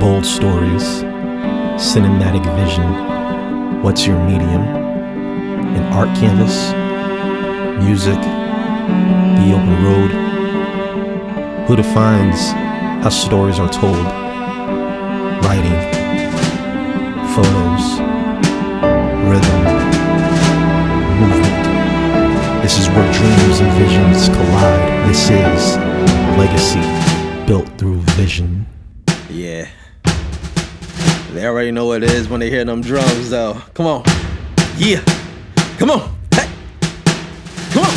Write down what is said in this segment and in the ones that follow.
Bold stories, cinematic vision. What's your medium? An art canvas, music, the open road. Who defines how stories are told? Writing, photos, rhythm, movement. This is where dreams and visions collide. This is legacy built through vision. Yeah. They already know what it is when they hear them drums, though. Come on. Yeah. Come on. Hey. Come on.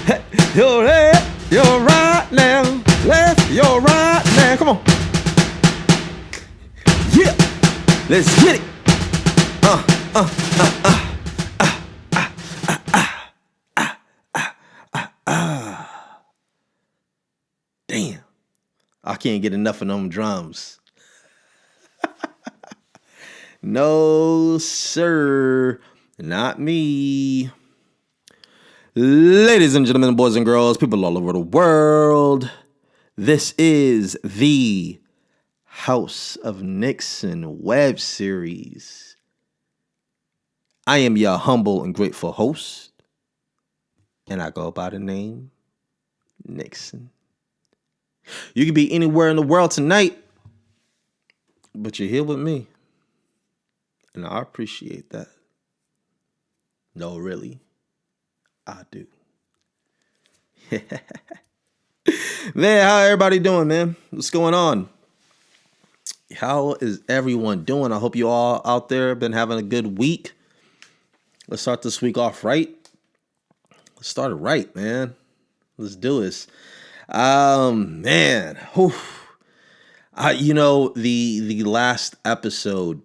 Hey. You're left, you're right now. Left, you're right now. Come on. Yeah. Let's get it. Damn. I can't get enough of them drums. No, sir. Not me. Ladies and gentlemen, boys and girls, people all over the world, this is the House of NIXON web series. I am your humble and grateful host, and I go by the name NIXON. You could be anywhere in the world tonight, but you're here with me. And I appreciate that. No, really, I do. Man, how everybody doing, man? What's going on? How is everyone doing? I hope you all out there been having a good week. Let's start this week off right. Let's start it right, man. Let's do this. Man. Whew. The last episode,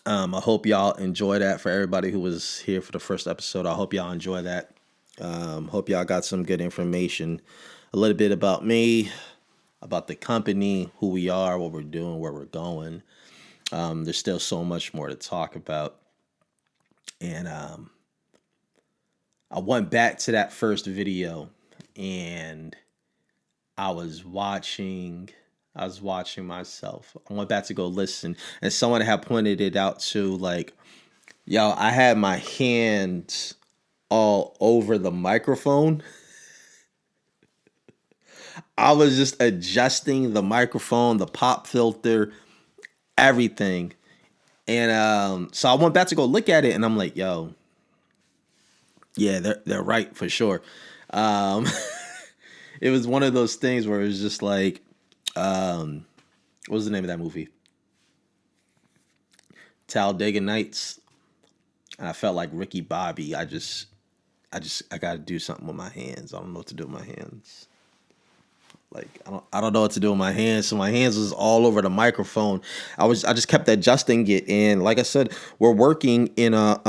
I hope y'all enjoy that. For everybody who was here for the first episode, I hope y'all enjoy that. Hope y'all got some good information, a little bit about me, about the company, who we are, what we're doing, where we're going. There's still so much more to talk about. And I went back to that first video and I was watching myself. I went back to go listen, and someone had pointed it out too, like, yo, I had my hands all over the microphone. I was just adjusting the microphone, the pop filter, everything. And so I went back to go look at it, and I'm like, yo, yeah, they're right for sure. It was one of those things where it was just like, what was the name of that movie? Talladega Nights. And I felt like Ricky Bobby. I got to do something with my hands. I don't know what to do with my hands. Like, I don't know what to do with my hands. So my hands was all over the microphone. I just kept adjusting it. And like I said, we're working in a,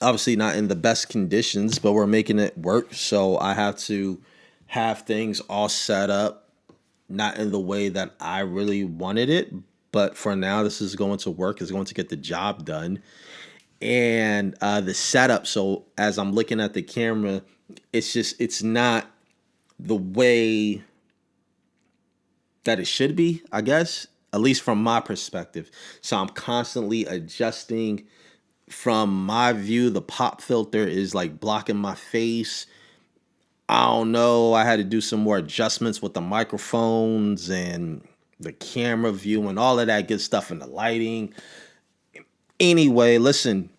obviously not in the best conditions, but we're making it work. So I have to have things all set up, not in the way that I really wanted it. But for now, this is going to work. It's going to get the job done. And the setup, so as I'm looking at the camera, it's not the way that it should be, I guess, at least from my perspective. So I'm constantly adjusting. From my view, the pop filter is like blocking my face. I don't know. I had to do some more adjustments with the microphones and the camera view and all of that good stuff and the lighting. Anyway, listen,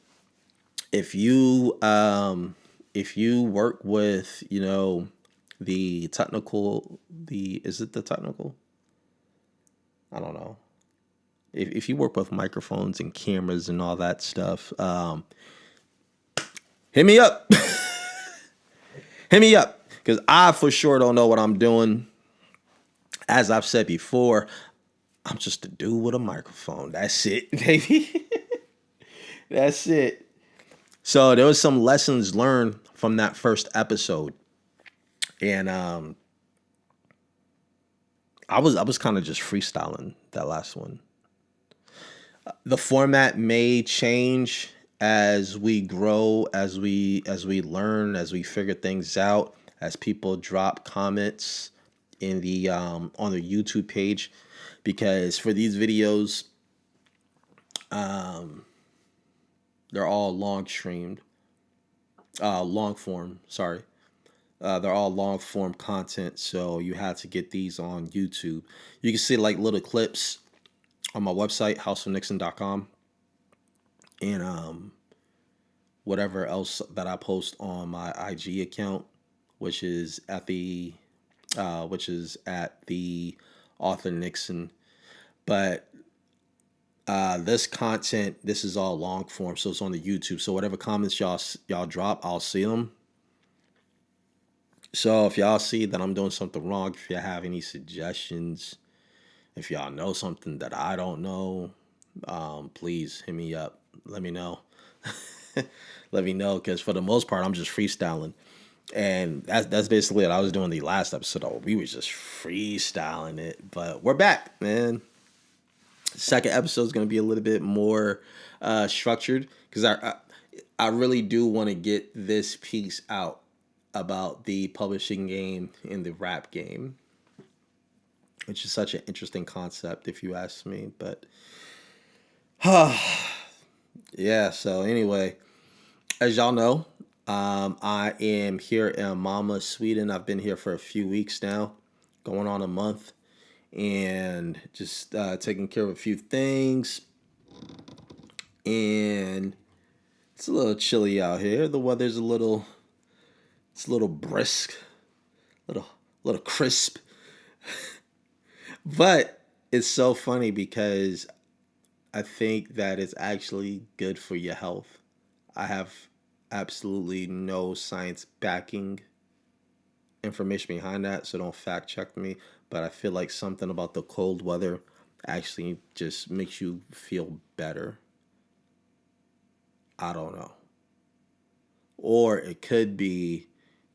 if you work with, the technical, is it the technical? I don't know. If you work with microphones and cameras and all that stuff, hit me up. Hit me up. Because I for sure don't know what I'm doing. As I've said before, I'm just a dude with a microphone. That's it, baby. That's it. So there was some lessons learned from that first episode. And I was kind of just freestyling that last one. The format may change as we grow, as we learn, as we figure things out, as people drop comments in the on the YouTube page, because for these videos, they're all long form. Sorry, they're all long form content. So you have to get these on YouTube. You can see like little clips on my website, houseofnixon.com, and whatever else that I post on my IG account, which is at the author Nixon. But this content, this is all long form, so it's on the YouTube. So whatever comments y'all drop, I'll see them. So if y'all see that I'm doing something wrong, if y'all have any suggestions, if y'all know something that I don't know, please hit me up. Let me know. Let me know, because for the most part, I'm just freestyling. And that's basically what I was doing the last episode. We was just freestyling it. But we're back, man. Second episode is going to be a little bit more structured, because I really do want to get this piece out about the publishing game and the rap game, which is such an interesting concept, if you ask me. But yeah, so anyway, as y'all know, I am here in Malmö, Sweden. I've been here for a few weeks now, going on a month, and just taking care of a few things. And it's a little chilly out here. The weather's a little brisk, little crisp. But it's so funny because I think that it's actually good for your health. I have absolutely no science backing information behind that, so don't fact check me. But I feel like something about the cold weather actually just makes you feel better. I don't know. Or it could be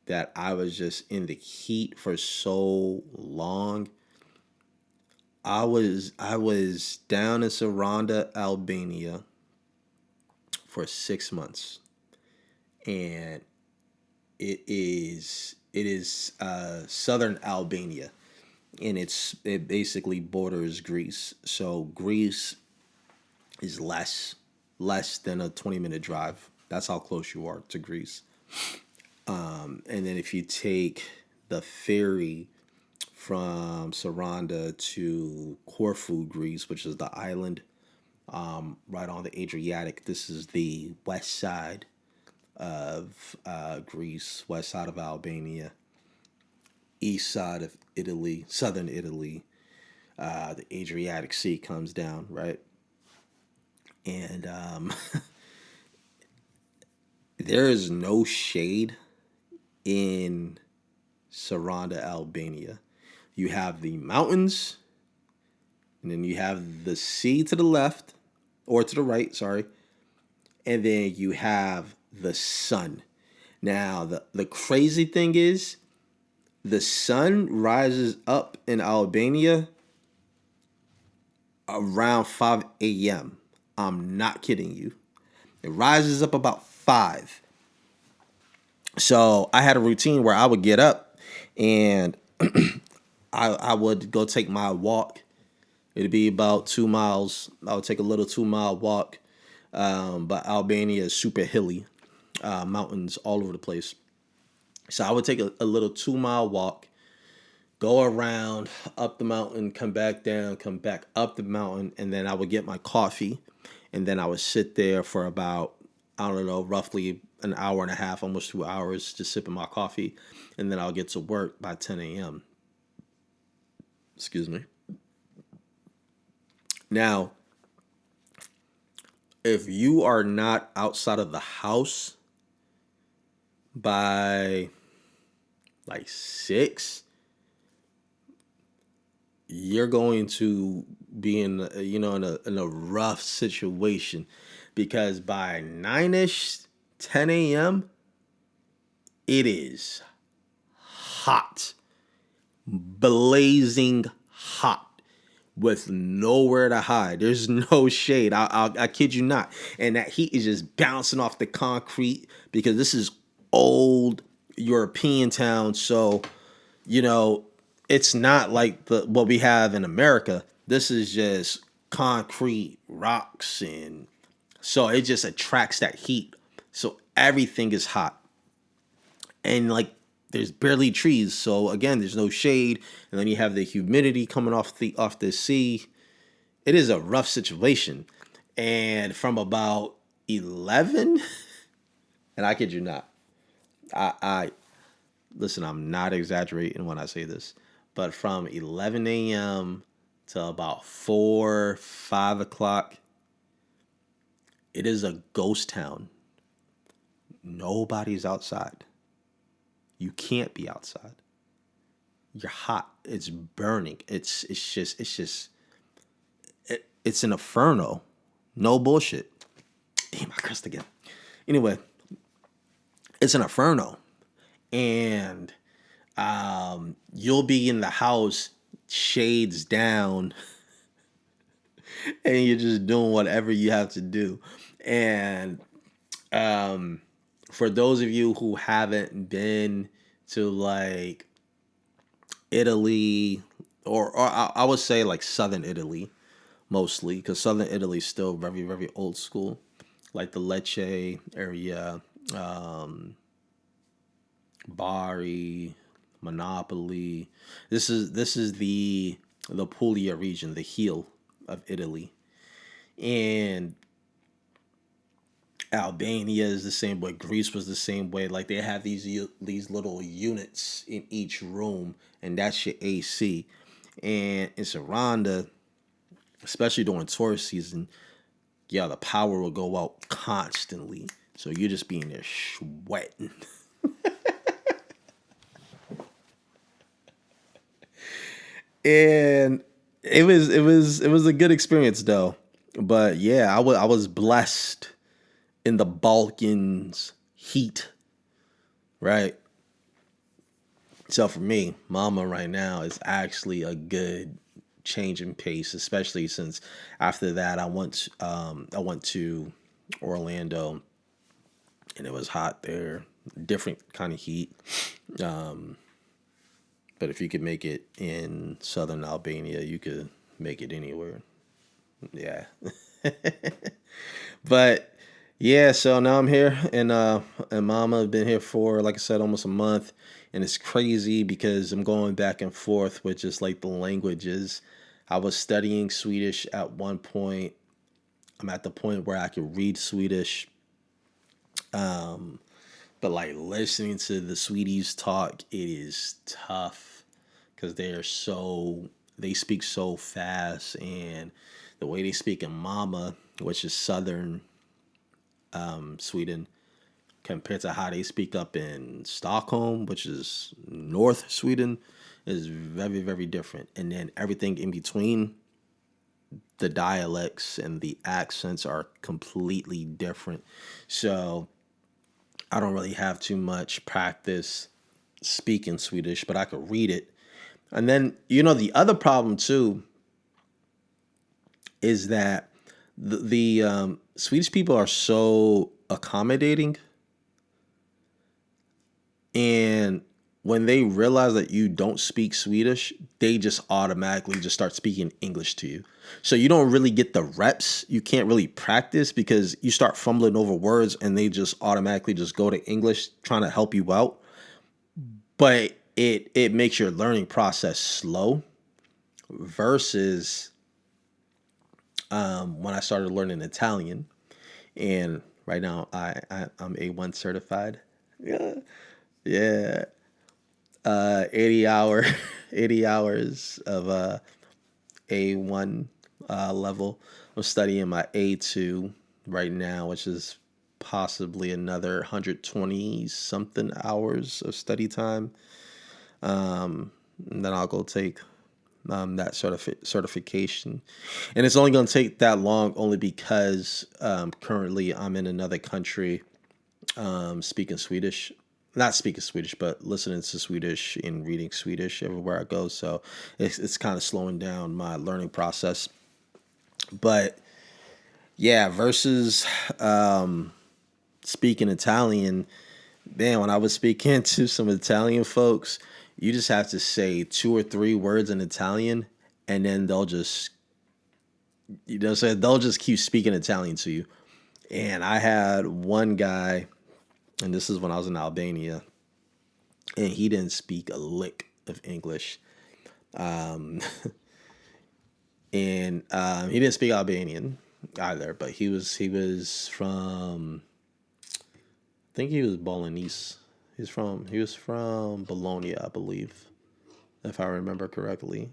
that I was just in the heat for so long. I was down in Saranda, Albania for 6 months. And it is southern Albania, and it basically borders Greece. So Greece is less than a 20-minute drive. That's how close you are to Greece. And then if you take the ferry from Saranda to Corfu, Greece, which is the island right on the Adriatic. This is the west side of Greece, west side of Albania, east side of Italy, southern Italy. The Adriatic Sea comes down, right? And there is no shade in Saranda, Albania. You have the mountains, and then you have the sea to the left, or to the right, sorry. And then you have the sun. Now, the crazy thing is, the sun rises up in Albania around 5 a.m. I'm not kidding you. It rises up about 5. So I had a routine where I would get up and I would go take my walk. It'd be about 2 miles. I would take a little 2-mile walk. But Albania is super hilly, mountains all over the place. So I would take a little 2-mile walk, go around, up the mountain, come back down, come back up the mountain, and then I would get my coffee, and then I would sit there for about, I don't know, roughly an hour and a half, almost 2 hours, just sipping my coffee, and then I'll get to work by 10 a.m. Excuse me. Now, if you are not outside of the house by like 6, you're going to be in a rough situation, because by 9ish, 10 a.m. it is hot, blazing hot, with nowhere to hide. There's no shade. I kid you not. And that heat is just bouncing off the concrete, because this is old European town. So, it's not like what we have in America. This is just concrete rocks, and so it just attracts that heat. So everything is hot, and like there's barely trees. So again, there's no shade, and then you have the humidity coming off the sea. It is a rough situation, and from about 11, and I kid you not, I listen. I'm not exaggerating when I say this, but from 11 a.m. to about 4, 5 o'clock, it is a ghost town. Nobody's outside. You can't be outside. You're hot. It's burning. It's an inferno. No bullshit. Damn, I cursed again. Anyway, it's an inferno, and you'll be in the house, shades down, and you're just doing whatever you have to do. And for those of you who haven't been to like Italy, or I would say like southern Italy mostly, because southern Italy is still very, very old school, like the Lecce area, Bari, Monopoly. This is the Puglia region, the heel of Italy, and Albania is the same way. Greece was the same way. Like they have these little units in each room, and that's your AC. And in Saranda, especially during tourist season, yeah, the power will go out constantly. So you're just being there sweating. And it was a good experience though. But yeah, I was blessed in the Balkans heat, right? So for me, Mama right now is actually a good change in pace, especially since after that I went to Orlando, and it was hot there, different kind of heat. But if you could make it in southern Albania, you could make it anywhere. Yeah. But yeah, so now I'm here, and Mama been here for, like I said, almost a month, and it's crazy because I'm going back and forth with just like the languages. I was studying Swedish at one point. I'm at the point where I can read Swedish, but like listening to the Swedes talk, it is tough because they speak so fast, and the way they speak in Mama, which is southern Sweden, compared to how they speak up in Stockholm, which is North Sweden, is very, very different. And then everything in between, the dialects and the accents are completely different. So I don't really have too much practice speaking Swedish, but I could read it. And then, the other problem too is that the Swedish people are so accommodating. And when they realize that you don't speak Swedish, they just automatically just start speaking English to you. So you don't really get the reps. You can't really practice because you start fumbling over words, and they just automatically just go to English trying to help you out. But it makes your learning process slow versus when I started learning Italian. And right now I'm A1 certified. Yeah. Yeah. 80 hour 80 hours of A1 level. I'm studying my A2 right now, which is possibly another 120 something hours of study time. And then I'll go take that certification, and it's only going to take that long only because currently I'm in another country, speaking Swedish. Not speaking Swedish, but listening to Swedish and reading Swedish everywhere I go. So it's kind of slowing down my learning process. But yeah, versus speaking Italian, man, when I was speaking to some Italian folks, You just have to say 2 or 3 words in Italian, and then they'll just, so they'll just keep speaking Italian to you. And I had one guy, and this is when I was in Albania, and he didn't speak a lick of English. Um, and he didn't speak Albanian either, but he was from, I think he was Bolognese. He was from Bologna, I believe, if I remember correctly.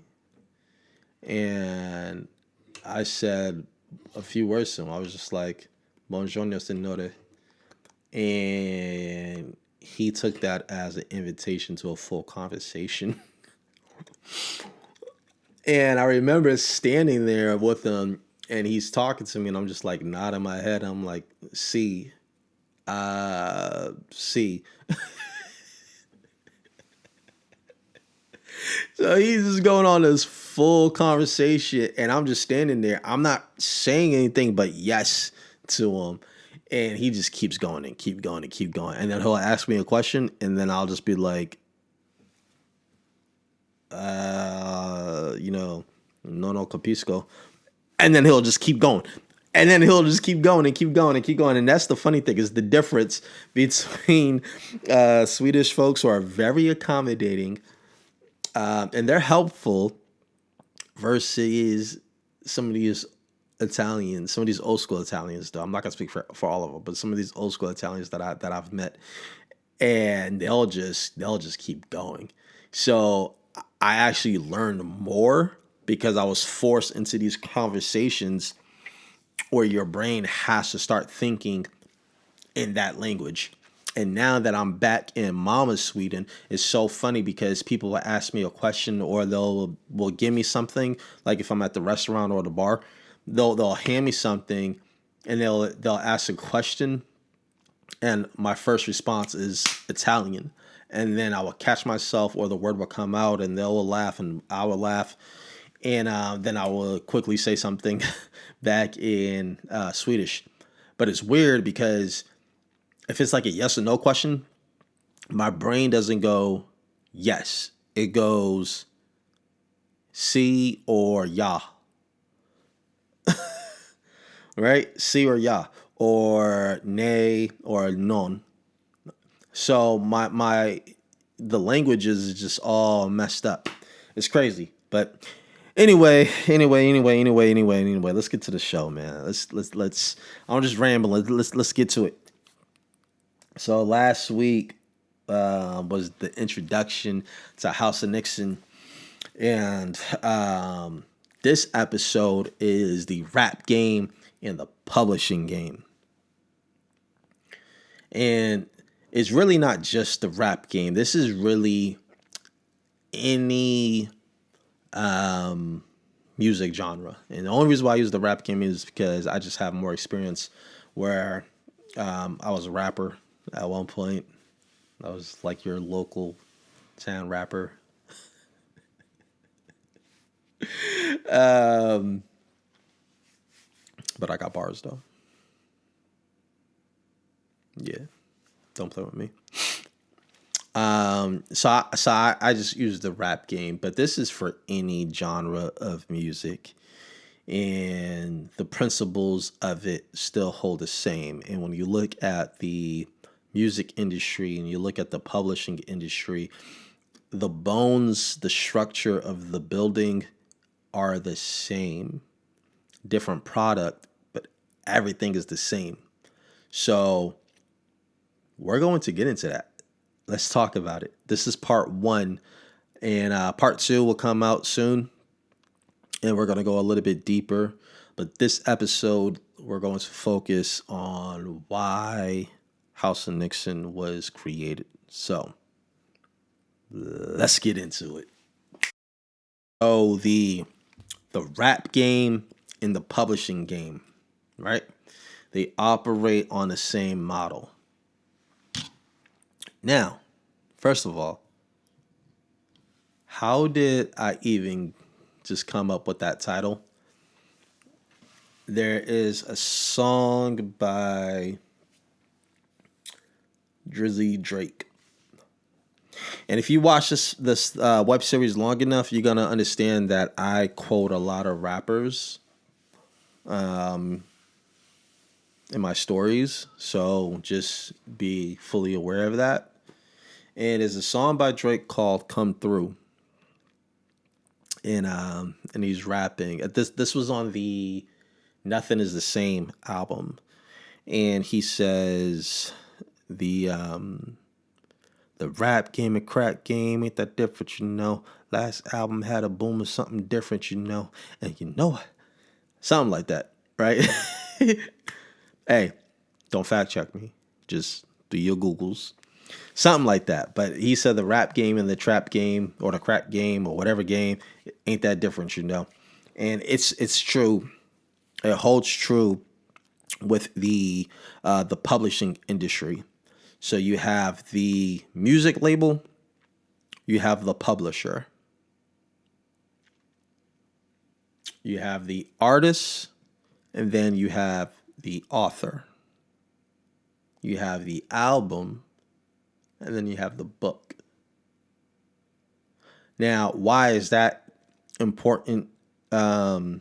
And I said a few words to him. I was just like, "Buongiorno, signore," and he took that as an invitation to a full conversation. And I remember standing there with him, and he's talking to me, and I'm just like nodding my head. I'm like, "See, see." So he's just going on this full conversation, and I'm just standing there. I'm not saying anything but yes to him. And he just keeps going and keep going and keep going. And then he'll ask me a question, and then I'll just be like, no capisco. And then he'll just keep going. And then he'll just keep going and keep going and keep going. And that's the funny thing, is the difference between Swedish folks who are very accommodating, and they're helpful, versus some of these Italians, some of these old school Italians. Though I'm not gonna speak for all of them, but some of these old school Italians that I've met, and they'll just keep going. So I actually learned more because I was forced into these conversations where your brain has to start thinking in that language. And now that I'm back in Mama's Sweden, it's so funny because people will ask me a question, or will give me something. Like if I'm at the restaurant or the bar, they'll hand me something, and they'll ask a question, and my first response is Italian, and then I will catch myself, or the word will come out, and they'll laugh, and I will laugh, and then I will quickly say something back in Swedish. But it's weird because if it's like a yes or no question, my brain doesn't go yes. It goes si or ya, right? Si or ya, or nay or non. So the languages is just all messed up. It's crazy. But anyway, let's get to the show, man. Let's I'm just rambling. Let's get to it. So last week was the introduction to House of NIXON, and this episode is the rap game and the publishing game. And it's really not just the rap game. This is really any music genre. And the only reason why I use the rap game is because I just have more experience, where I was a rapper at one point. I was like your local town rapper. But I got bars though. Yeah, don't play with me. So I just use the rap game, but this is for any genre of music, and the principles of it still hold the same. And when you look at the music industry and you look at the publishing industry, the bones, the structure of the building are the same. Different product, but everything is the same. So we're going to get into that. Let's talk about it. This is part 1, and part 2 will come out soon, and we're going to go a little bit deeper. But this episode, we're going to focus on why House of NIXON was created. So let's get into it. So the rap game and the publishing game, right? They operate on the same model. Now, first of all, how did I even just come up with that title? There is a song by Drizzy Drake, And if you watch this web series long enough, you're gonna understand that I quote a lot of rappers in my stories. So just be fully aware of that. And there's a song by Drake called "Come Through," and he's rapping. This was on the "Nothing Is the Same" album, and he says the the rap game and crack game ain't that different, you know. Last album had a boom of something different, you know, and you know something like that, right? Hey, don't fact check me. Just do your Googles. Something like that. But he said the rap game and the trap game or the crack game or whatever game ain't that different, you know. And it's true. It holds true with the publishing industry. So you have the music label, you have the publisher, you have the artist, and then you have the author. You have the album, and then you have the book. Now, why is that important to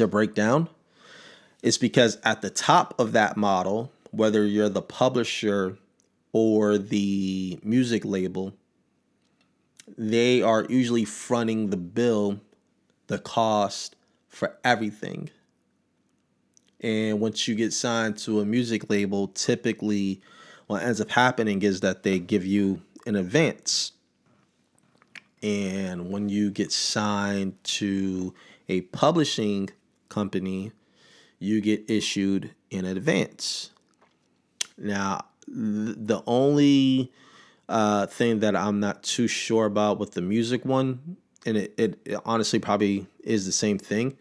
break down? It's because at the top of that model, whether you're the publisher or the music label, they are usually fronting the bill, the cost for everything. And once you get signed to a music label, typically what ends up happening is that they give you an advance. And when you get signed to a publishing company, you get issued an advance. Now, the only thing that I'm not too sure about with the music one, and it honestly probably is the same thing,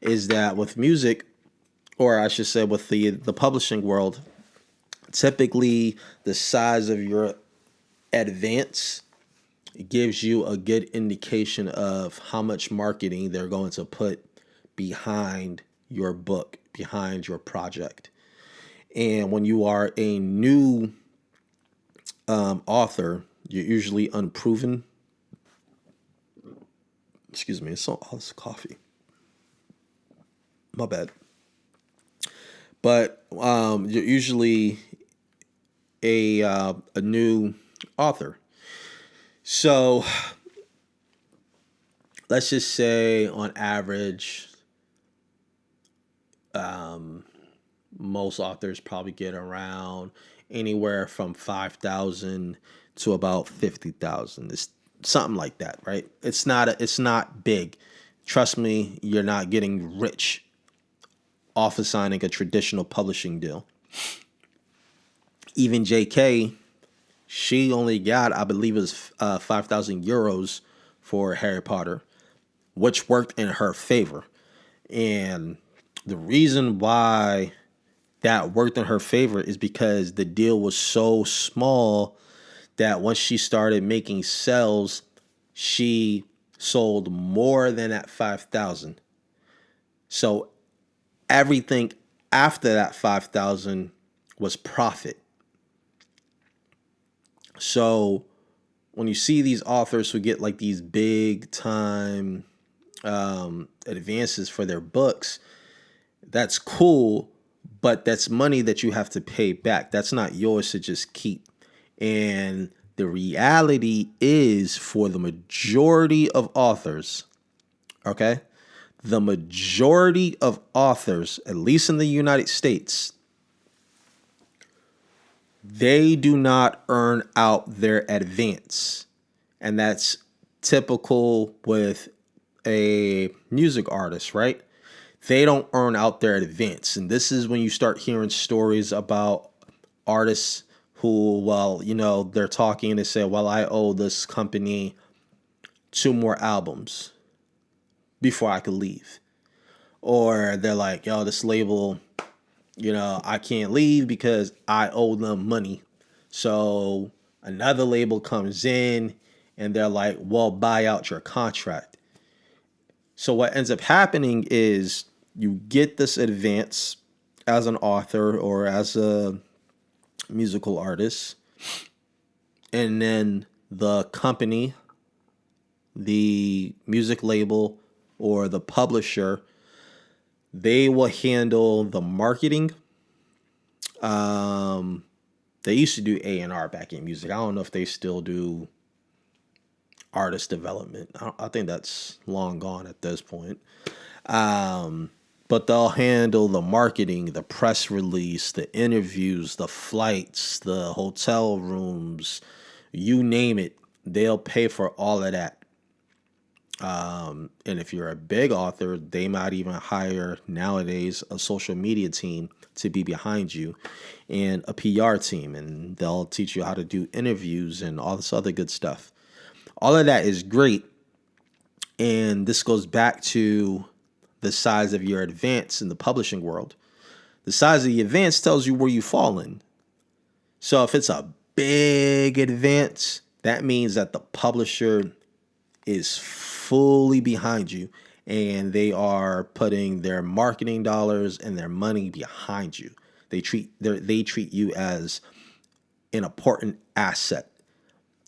is that with music, or I should say with the publishing world, typically the size of your advance gives you a good indication of how much marketing they're going to put behind your book, behind your project. And when you are a new author, you're usually unproven. Excuse me, it's all this coffee. My bad. But you're usually a new author. So let's just say on average, most authors probably get around anywhere from 5,000 to about 50,000. It's something like that, right? It's not big. Trust me, you're not getting rich off of signing a traditional publishing deal. Even JK, she only got, I believe it was 5,000 euros for Harry Potter, which worked in her favor. And the reason why that worked in her favor is because the deal was so small that once she started making sales, she sold more than that 5,000. So everything after that 5,000 was profit. So when you see these authors who get like these big time advances for their books, that's cool, but that's money that you have to pay back. That's not yours to just keep. And the reality is, for the majority of authors, okay, the majority of authors, at least in the United States, they do not earn out their advance. And that's typical with a music artist, right? They don't earn out their advance. And this is when you start hearing stories about artists who, well, you know, they're talking and they say, well, I owe this company 2 more albums before I could leave. Or they're like, yo, this label, you know, I can't leave because I owe them money. So another label comes in and they're like, well, buy out your contract. So what ends up happening is you get this advance as an author or as a musical artist, and then the company, the music label, or the publisher, they will handle the marketing. They used to do A&R back in music. I don't know if they still do artist development. I think that's long gone at this point. But they'll handle the marketing, the press release, the interviews, the flights, the hotel rooms, you name it. They'll pay for all of that. And if you're a big author, they might even hire nowadays a social media team to be behind you and a PR team, and they'll teach you how to do interviews and all this other good stuff. All of that is great. And this goes back to the size of your advance in the publishing world. The size of the advance tells you where you fall in. So if it's a big advance, that means that the publisher is fully behind you and they are putting their marketing dollars and their money behind you. They treat you as an important asset.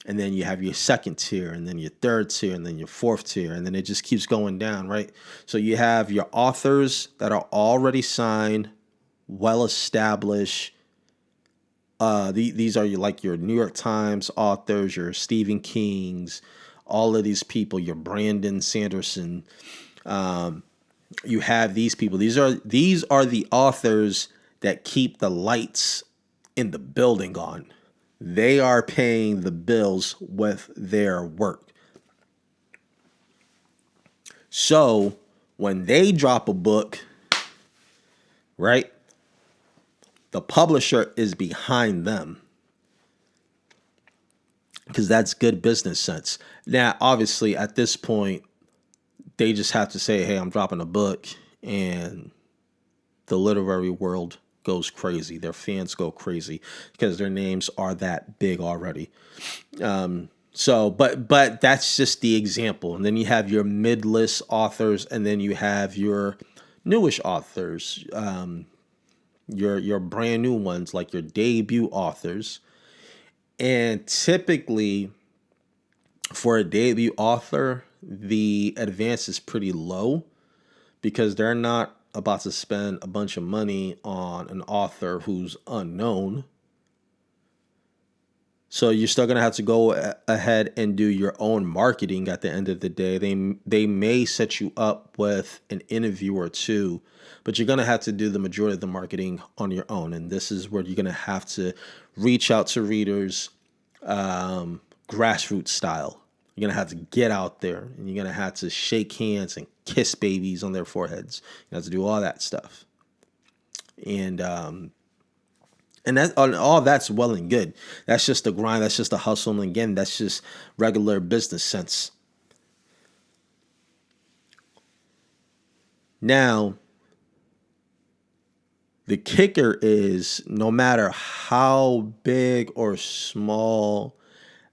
And then you have your second tier, and then your third tier, and then your fourth tier, and then it just keeps going down, right? So you have your authors that are already signed, well established. These are your New York Times authors, your Stephen Kings, all of these people, your Brandon Sanderson. You have these people. These are the authors that keep the lights in the building on. They are paying the bills with their work. So when they drop a book, right, the publisher is behind them because that's good business sense. Now, obviously, at this point, they just have to say, hey, I'm dropping a book, and the literary world goes crazy. Their fans go crazy because their names are that big already. But that's just the example. And then you have your mid-list authors, and then you have your newish authors, your brand new ones, like your debut authors. And typically, for a debut author, the advance is pretty low because they're not about to spend a bunch of money on an author who's unknown. So you're still going to have to go ahead and do your own marketing at the end of the day. They may set you up with an interview or two, but you're going to have to do the majority of the marketing on your own. And this is where you're going to have to reach out to readers, grassroots style. You're going to have to get out there, and you're going to have to shake hands and kiss babies on their foreheads. You have to do all that stuff. And that all that's well and good. That's just the grind. That's just the hustle. And again, that's just regular business sense. Now, the kicker is no matter how big or small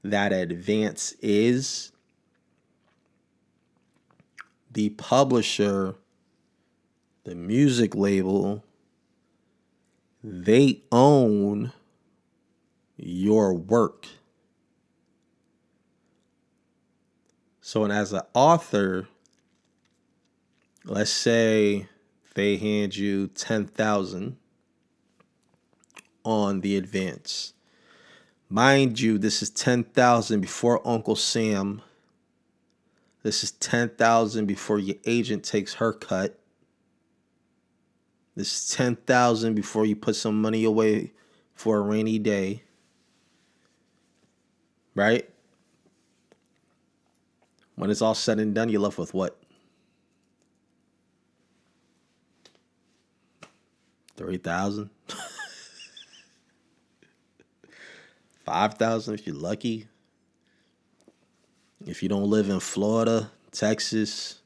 that advance is, the publisher, the music label, they own your work. So, and as an author, let's say they hand you $10,000 on the advance. Mind you, this is $10,000 before Uncle Sam. This is $10,000 before your agent takes her cut. This is $10,000 before you put some money away for a rainy day. Right? When it's all said and done, you're left with what? $3,000? $5,000 if you're lucky. If you don't live in Florida, Texas,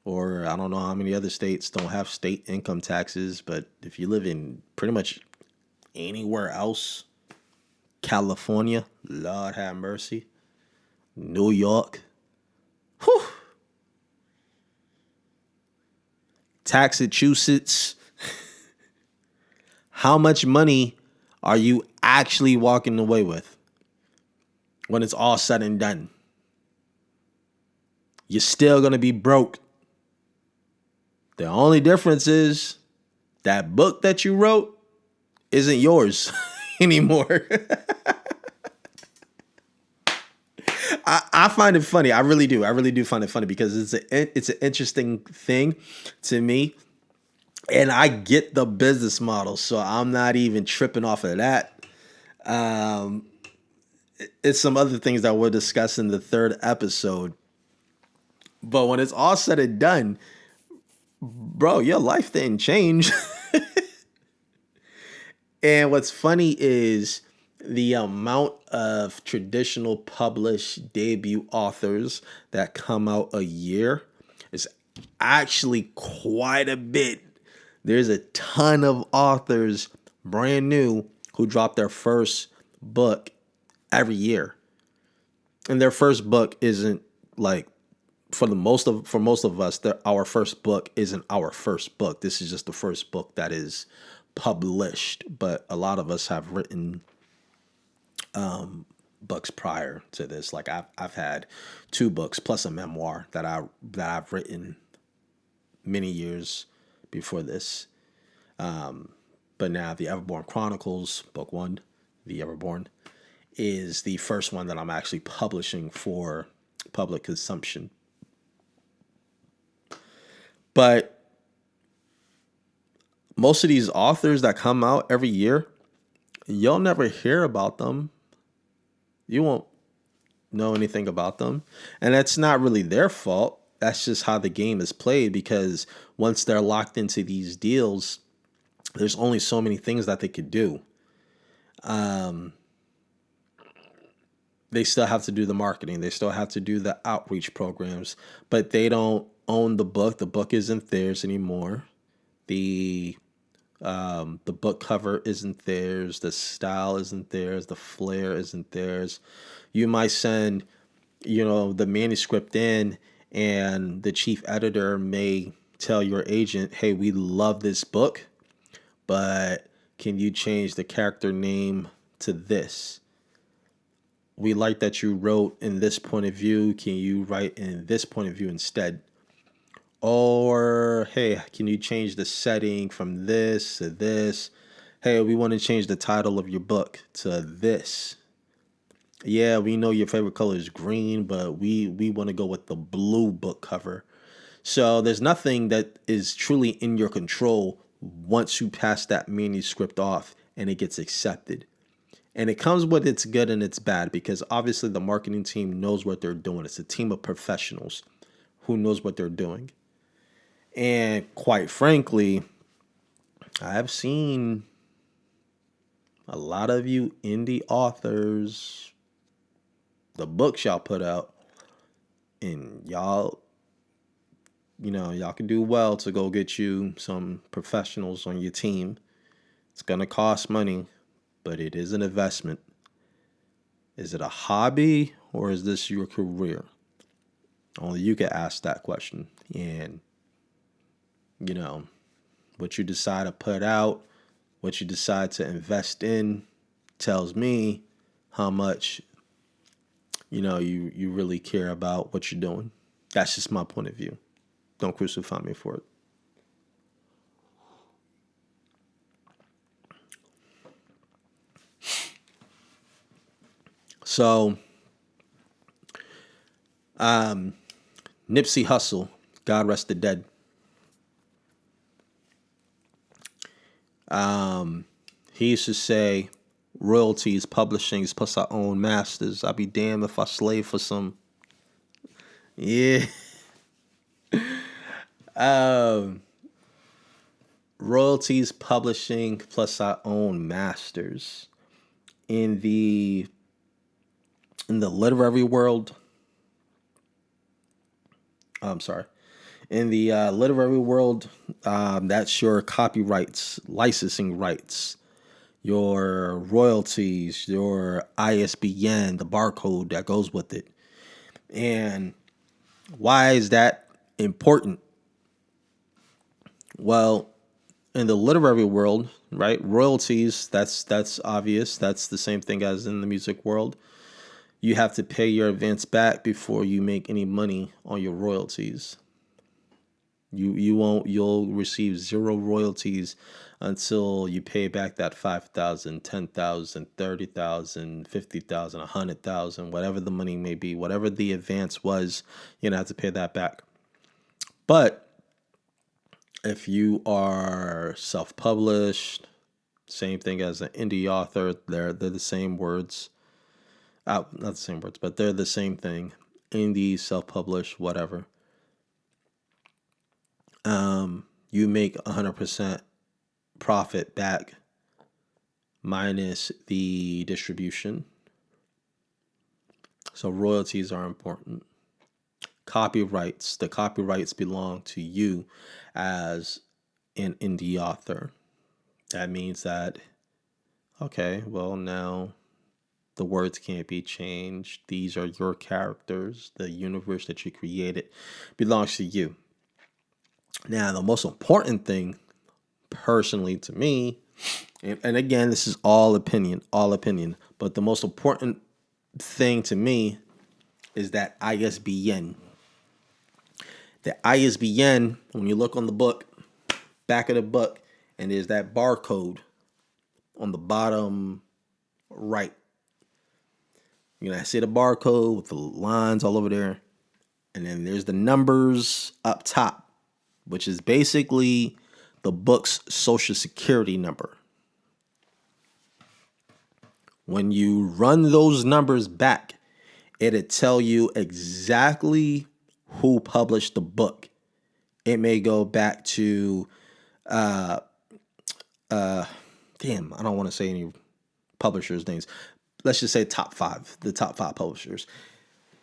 or I don't know how many other states don't have state income taxes, but if you live in pretty much anywhere else, California, Lord have mercy, New York, whew, Massachusetts, how much money are you actually walking away with? when it's all said and done. You're still going to be broke. The only difference is that book that you wrote isn't yours anymore. I find it funny. I really do. I really do find it funny because it's an interesting thing to me. And I get the business model, so I'm not even tripping off of that. Um, it's some other things that we'll discuss in the third episode. But when it's all said and done, bro, your life didn't change. And what's funny is the amount of traditional published debut authors that come out a year is actually quite a bit. There's a ton of authors, brand new, who drop their first book every year. And their first book isn't like for most of us, our first book isn't our first book. This is just the first book that is published. But a lot of us have written books prior to this. Like I've had 2 books plus a memoir that I've written many years before this. But now the Everborn Chronicles, book 1, The Everborn, is the first one that I'm actually publishing for public consumption. But most of these authors that come out every year, you'll never hear about them. You won't know anything about them. And that's not really their fault. That's just how the game is played, because once they're locked into these deals, there's only so many things that they could do. They still have to do the marketing. They still have to do the outreach programs, but they don't own the book. The book isn't theirs anymore. The book cover isn't theirs. The style isn't theirs. The flair isn't theirs. You might send, the manuscript in, and the chief editor may tell your agent, "Hey, we love this book, but can you change the character name to this? We like that you wrote in this point of view. Can you write in this point of view instead? Or, hey, can you change the setting from this to this? Hey, we want to change the title of your book to this. Yeah, we know your favorite color is green, but we want to go with the blue book cover." So there's nothing that is truly in your control once you pass that manuscript off and it gets accepted. And it comes with its good and its bad, because obviously the marketing team knows what they're doing. It's a team of professionals who knows what they're doing. And quite frankly, I've seen a lot of you indie authors, the books y'all put out, and y'all can do well to go get you some professionals on your team. It's going to cost money, but it is an investment. Is it a hobby, or is this your career? Only you can ask that question. And, what you decide to put out, what you decide to invest in, tells me how much, you really care about what you're doing. That's just my point of view. Don't crucify me for it. So, Nipsey Hussle, God rest the dead. He used to say, "Royalties, publishings, plus I own masters. I'll be damned if I slave for some." Yeah. Royalties, publishing, plus I own masters. In the literary world, I'm sorry. In the literary world, that's your copyrights, licensing rights, your royalties, your ISBN, the barcode that goes with it. And why is that important? Well, in the literary world, right, royalties, that's obvious. That's the same thing as in the music world. you have to pay your advance back before you make any money on your royalties. You'll receive zero royalties until you pay back that 5,000, 10,000, 30,000, 50,000, 100,000, whatever the money may be, whatever the advance was, you have to pay that back. But if you are self-published, same thing as an indie author, they're the same words. Not the same words, but they're the same thing. Indie, self-published, whatever. You make 100% profit back minus the distribution. So royalties are important. Copyrights. The copyrights belong to you as an indie author. That means that, okay, well, now the words can't be changed. These are your characters. The universe that you created belongs to you. Now, the most important thing, personally to me, and again, this is all opinion, but the most important thing to me is that ISBN. The ISBN, when you look on the book, back of the book, and there's that barcode on the bottom right. You're going to see the barcode with the lines all over there. And then there's the numbers up top, which is basically the book's social security number. When you run those numbers back, it'll tell you exactly who published the book. It may go back to, I don't want to say any publishers' names. Let's just say the top five publishers.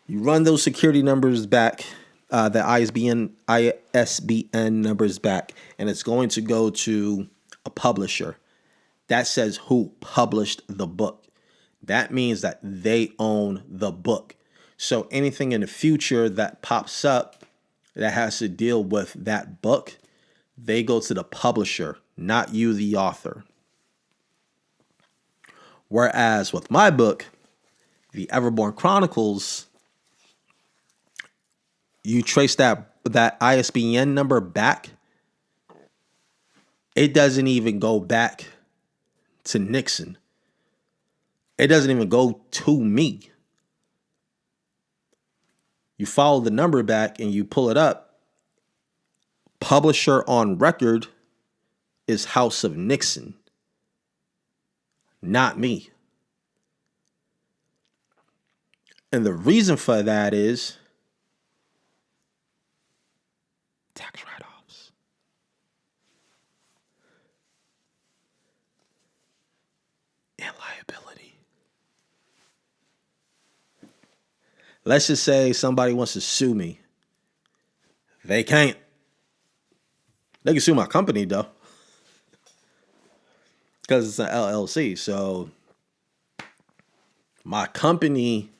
You run those security numbers back, the ISBN numbers back, and it's going to go to a publisher that says who published the book. That means that they own the book. So anything in the future that pops up that has to deal with that book, they go to the publisher, not you, the author. Whereas with my book, The Everborn Chronicles, you trace that ISBN number back, it doesn't even go back to NIXON. It doesn't even go to me. You follow the number back and you pull it up. Publisher on record is House of NIXON, not me. And the reason for that is tax write-offs. And liability. Let's just say somebody wants to sue me. They can't. They can sue my company, though, because it's an LLC. So my company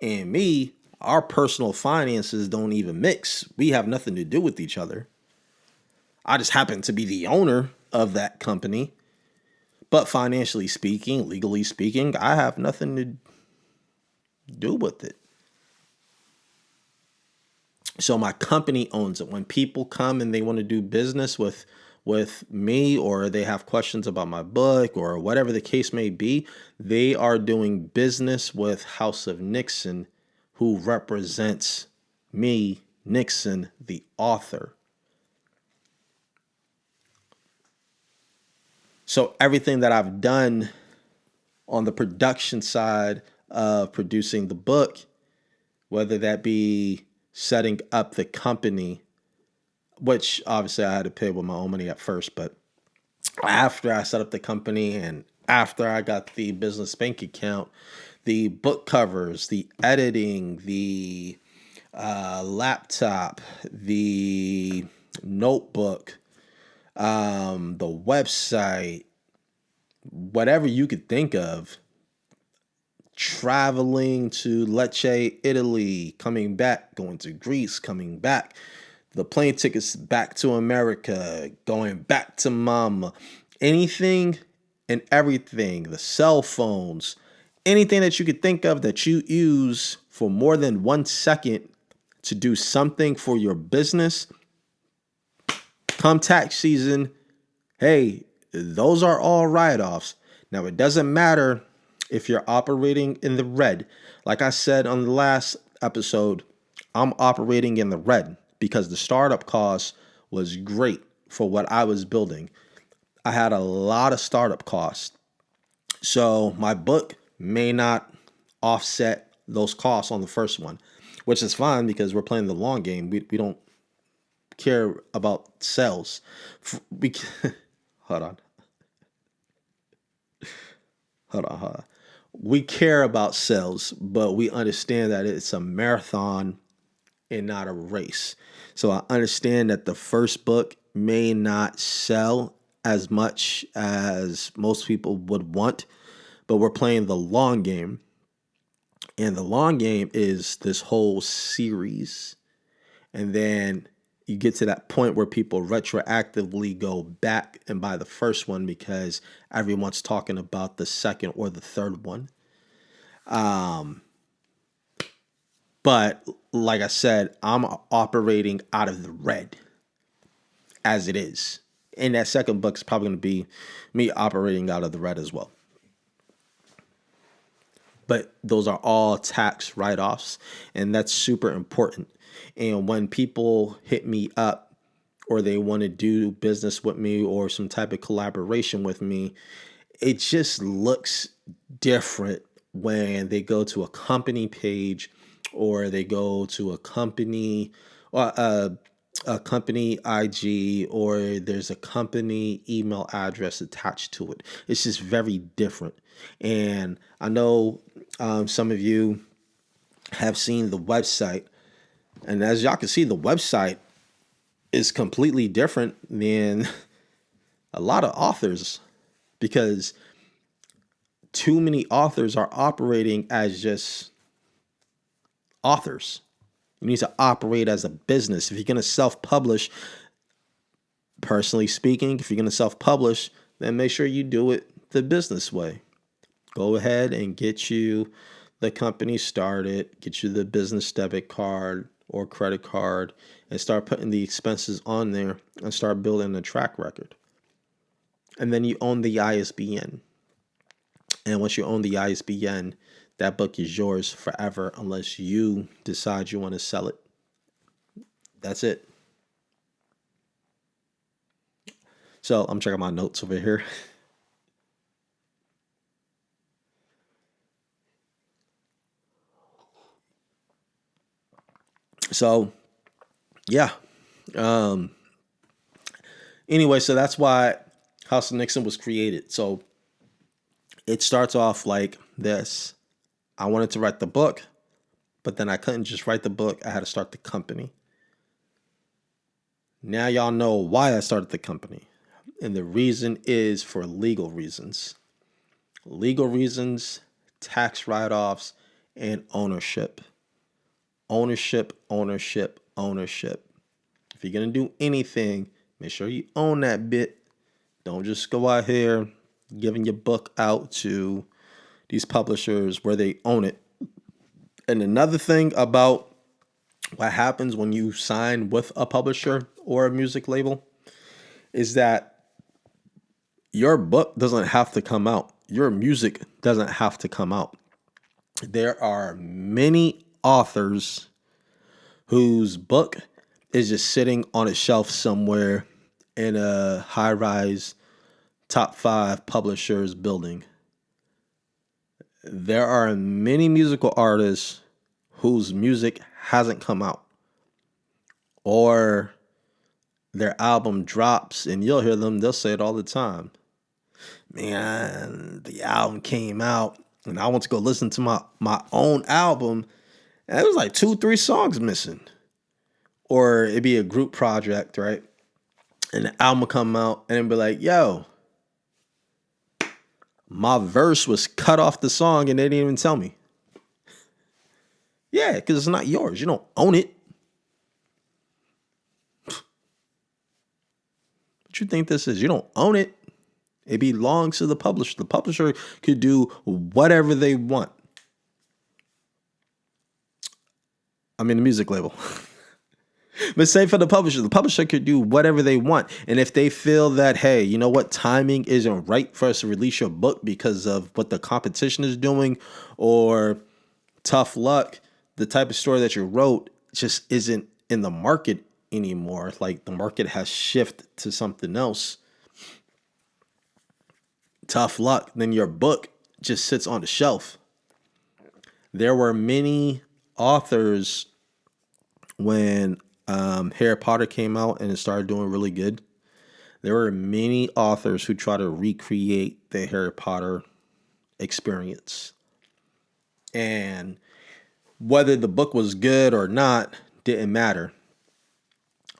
and me, our personal finances don't even mix. We have nothing to do with each other. I just happen to be the owner of that company. But financially speaking, legally speaking, I have nothing to do with it. So my company owns it. When people come and they want to do business with me, or they have questions about my book or whatever the case may be, they are doing business with House of NIXON, who represents me, NIXON, the author. So everything that I've done on the production side of producing the book, whether that be setting up the company, which obviously I had to pay with my own money at first, but after I set up the company and after I got the business bank account, the book covers, the editing, the laptop, the notebook, the website, whatever you could think of, traveling to Lecce, Italy, coming back, going to Greece, coming back, the plane tickets back to America, going back to mama, anything and everything, the cell phones, anything that you could think of that you use for more than 1 second to do something for your business, come tax season, hey, those are all write-offs. Now, it doesn't matter if you're operating in the red. Like I said on the last episode, I'm operating in the red because the startup cost was great for what I was building. I had a lot of startup costs. So my book may not offset those costs on the first one, which is fine because we're playing the long game. We don't care about sales. We hold on. Hold on. We care about sales, but we understand that it's a marathon and not a race. So I understand that the first book may not sell as much as most people would want, but we're playing the long game. And the long game is this whole series. And then you get to that point where people retroactively go back and buy the first one because everyone's talking about the second or the third one. But like I said, I'm operating out of the red as it is. And that second book is probably going to be me operating out of the red as well. But those are all tax write-offs, and that's super important. And when people hit me up or they want to do business with me or some type of collaboration with me, it just looks different when they go to a company page or they go to a company IG, or there's a company email address attached to it. It's just very different. And I know some of you have seen the website, and as y'all can see, the website is completely different than a lot of authors because too many authors are operating as just authors. You need to operate as a business. If you're going to self-publish, personally speaking, if you're going to self-publish, then make sure you do it the business way. Go ahead and get you the company started, get you the business debit card or credit card, and start putting the expenses on there and start building a track record. And then you own the ISBN. And once you own the ISBN, that book is yours forever unless you decide you want to sell it. That's it. So I'm checking my notes over here. So, yeah. Anyway, so that's why House of Nixon was created. So it starts off like this. I wanted to write the book, but then I couldn't just write the book. I had to start the company. Now y'all know why I started the company. And the reason is for legal reasons. Legal reasons, tax write-offs, and ownership. Ownership. If you're going to do anything, make sure you own that bit. Don't just go out here giving your book out to these publishers where they own it. And another thing about what happens when you sign with a publisher or a music label is that your book doesn't have to come out. Your music doesn't have to come out. There are many authors whose book is just sitting on a shelf somewhere in a high-rise top 5 publishers building. There are many musical artists whose music hasn't come out, or their album drops and you'll hear them, they'll say it all the time. Man, the album came out and I went to go listen to my own album and it was like 2-3 songs missing. Or it'd be a group project, right? And the album would come out and it'd be like, yo, my verse was cut off the song and they didn't even tell me. Yeah, because it's not yours. You don't own it. What you think this is? You don't own it. It belongs to the publisher. The publisher could do whatever they want. I mean, the music label. But same for the publisher could do whatever they want. And if they feel that, hey, you know what, timing isn't right for us to release your book because of what the competition is doing, or tough luck, the type of story that you wrote just isn't in the market anymore. Like the market has shifted to something else. Tough luck. Then your book just sits on the shelf. There were many authors when Harry Potter came out and it started doing really good. There were many authors who try to recreate the Harry Potter experience. And whether the book was good or not didn't matter.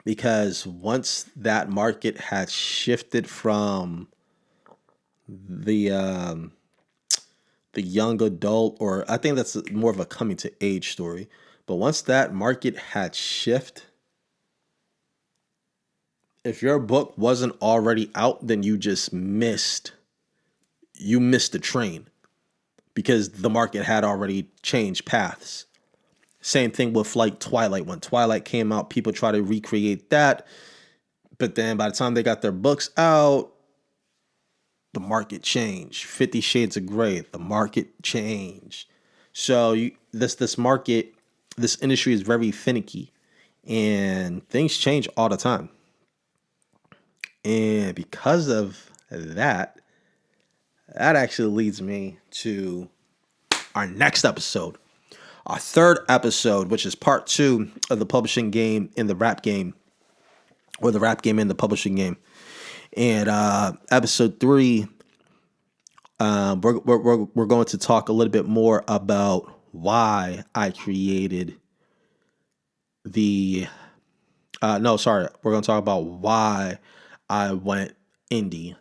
Because once that market had shifted from the young adult, or I think that's more of a coming to age story. But once that market had shifted, if your book wasn't already out, then you just missed the train because the market had already changed paths. Same thing with like Twilight. When Twilight came out, people try to recreate that. But then by the time they got their books out, the market changed. 50 Shades of Grey, the market changed. So this market, this industry is very finicky and things change all the time. And because of that actually leads me to our next episode, our third episode, which is part 2 of the publishing game in the rap game, or the rap game in the publishing game. And episode 3, we're going to talk a little bit more about why I created we're going to talk about why I went indie.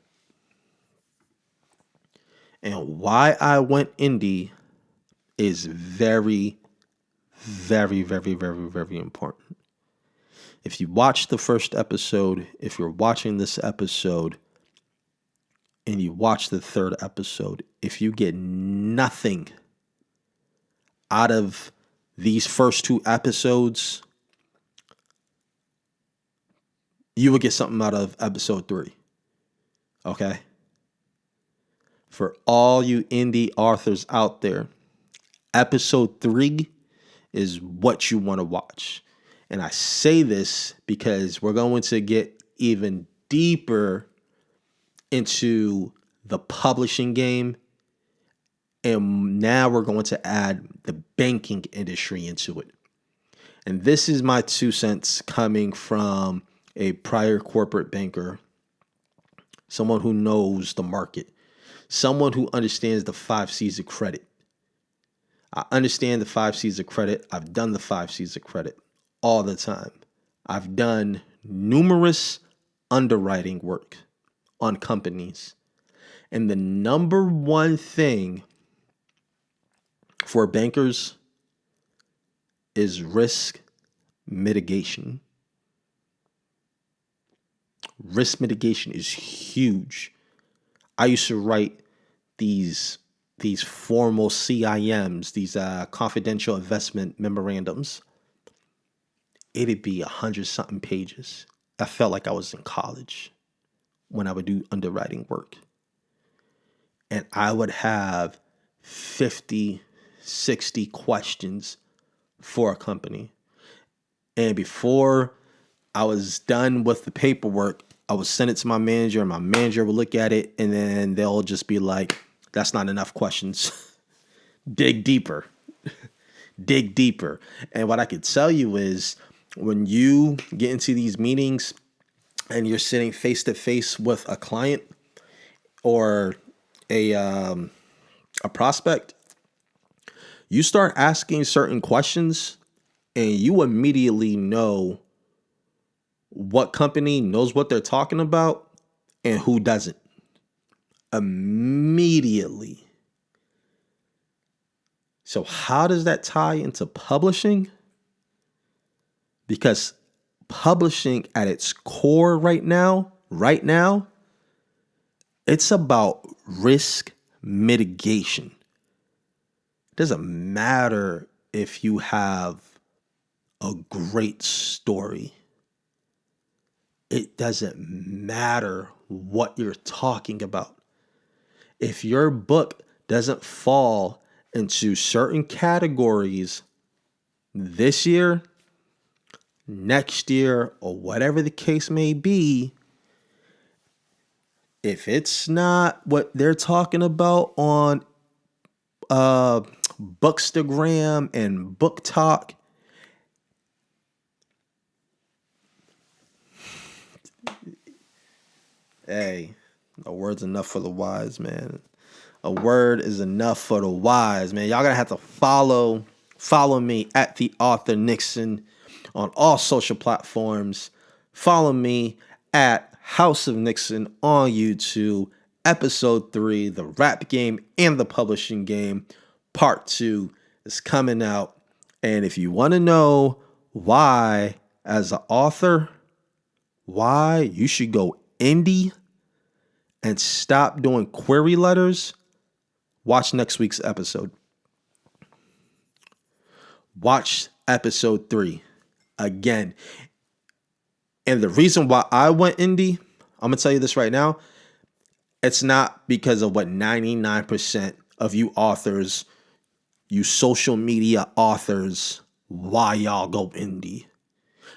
And why I went indie is very, very, very, very, very important. If you watch the first episode, if you're watching this episode, and you watch the third episode, if you get nothing out of these first 2 episodes, you will get something out of episode 3. Okay? For all you indie authors out there, episode 3 is what you want to watch. And I say this because we're going to get even deeper into the publishing game. And now we're going to add the banking industry into it. And this is my 2 cents coming from a prior corporate banker, someone who knows the market, someone who understands the 5 C's of credit. I understand the 5 C's of credit. I've done the 5 C's of credit all the time. I've done numerous underwriting work on companies. And the number one thing for bankers is risk mitigation. Risk mitigation is huge. I used to write these formal CIMs, these confidential investment memorandums. It'd be 100-something pages. I felt like I was in college when I would do underwriting work. And I would have 50, 60 questions for a company. And before I was done with the paperwork, I would send it to my manager, and my manager would look at it, and then they'll just be like, that's not enough questions. Dig deeper. Dig deeper. And what I could tell you is when you get into these meetings and you're sitting face to face with a client or a prospect, you start asking certain questions and you immediately know what company knows what they're talking about and who doesn't. Immediately. So how does that tie into publishing? Because publishing at its core right now It's about risk mitigation. It doesn't matter if you have a great story. It doesn't matter what you're talking about. If your book doesn't fall into certain categories this year, next year, or whatever the case may be, if it's not what they're talking about on Bookstagram and Book Talk, hey, a word's enough for the wise, man. A word is enough for the wise, man. Y'all gonna have to follow me at the author NIXON on all social platforms. Follow me at House of NIXON on YouTube. Episode 3, the rap game and the publishing game, part 2 is coming out. And if you want to know why, as an author, why you should go indie and stop doing query letters, watch next week's episode. Watch episode 3 again. And the reason why I went indie, I'm going to tell you this right now. It's not because of what 99% of you authors, you social media authors, why y'all go indie.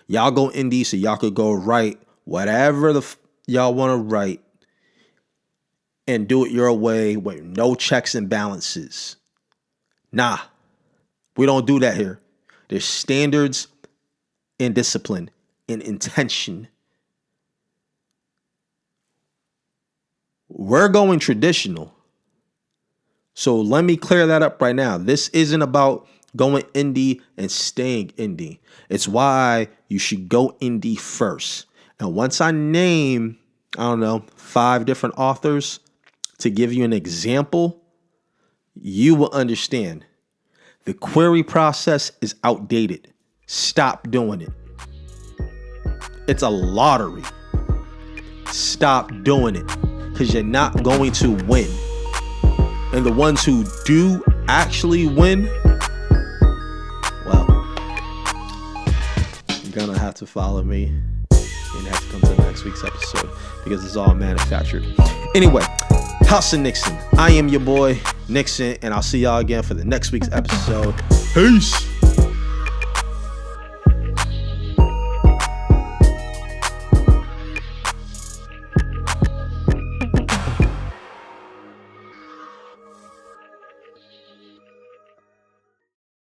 Y'all go indie so y'all could go write whatever y'all want to write and do it your way with no checks and balances. Nah, we don't do that here. There's standards and discipline and intention. We're going traditional. So let me clear that up right now. This isn't about going indie and staying indie. It's why you should go indie first. And once I name, 5 different authors to give you an example, you will understand. The query process is outdated. Stop doing it. It's a lottery. Stop doing it, because you're not going to win. And the ones who do actually win, well, you're going to have to follow me and have to come to next week's episode, because it's all manufactured. Anyway, House of NIXON. I am your boy, NIXON, and I'll see y'all again for the next week's episode. Peace.